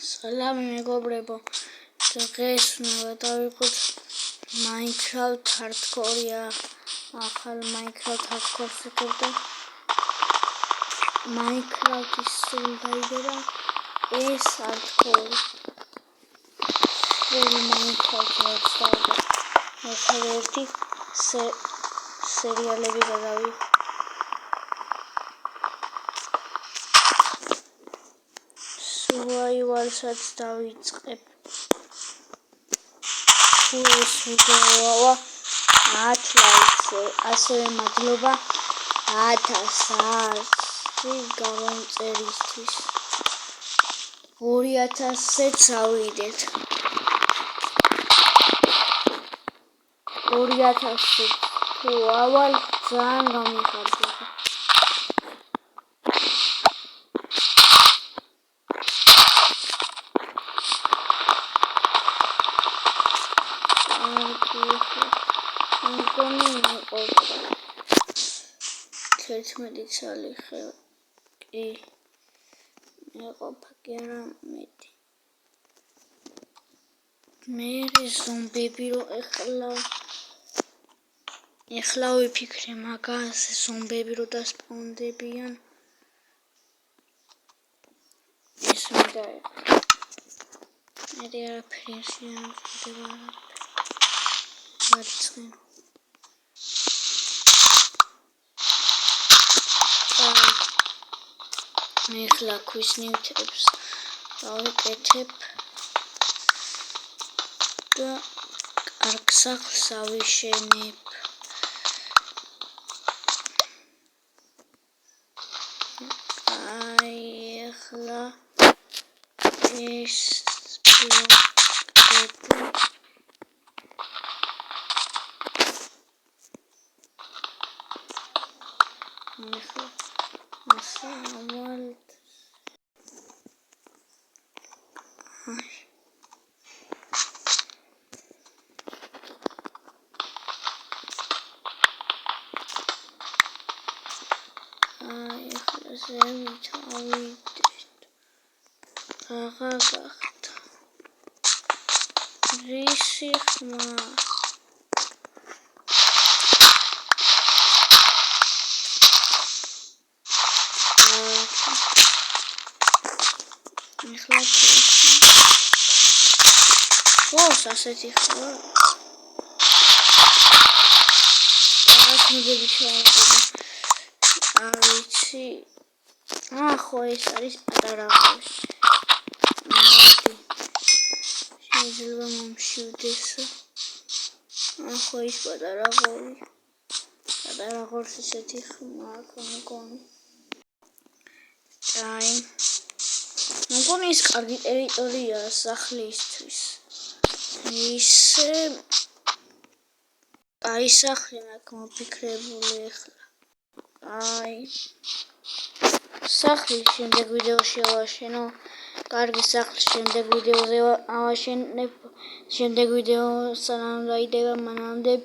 სალამი მეგობრებო, დღეს უნდა დავიყოთ Minecraft hardcore-ია. ახალ Minecraft hardcore-ს ვიყავდა. Minecraft-ის სიმბაიდერა ეს hardcore. Full Minecraft-ს დავდა. ერთადერთი სერიალები გადავიღე. Survival-საც დავიწყებ. თუ ეს ვიდეოა 10 ლაიქზე, ასევე მადლობა 1000 გამომწერისთვის. 2000-ზე წავიდეთ. 2000-ზე თუ ავალ ძალიან გამიხარდება. Თერთმეტი ცალი კი მეყოფა კი არა მეტი. მე ზომბები რო ეხლა ვიფიქრე მაგას ზომბები რო დასპაუნდებიან ეს მინდა მე არაფერი არ ხდება მარცხენ მე ეხლა ქვის ნივთებს დავიკეთებ და კარგ სახლს ავიშენებ. ეხლა ეს ბლოკები ეხლა მასავალ ეხლა ზევით ავიდეთ. აღა გახდა. რისი ხმა? ეხლა ვოს ასეთი ხმა. რაღაც მოდები ჩავაყენე. ვიცი. ხო ეს არის პატარა ღოში. შეიძლება მომშივდეს. ხო ის პატარა ღორი. პატარა ღორს ისეთი ხმა აქვს მგონი. მგონი ის კარგი ტერიტორიაა სახლისთვის. ისე აი სახლი მაქვს მოფიქრებული ეხლა. სახლი შემდეგ ვიდეოში ავაშენო. კარგი სახლი შემდეგ ვიდეოზე ავაშენებ. შემდეგ ვიდეო სანამ დაიდება მანამდე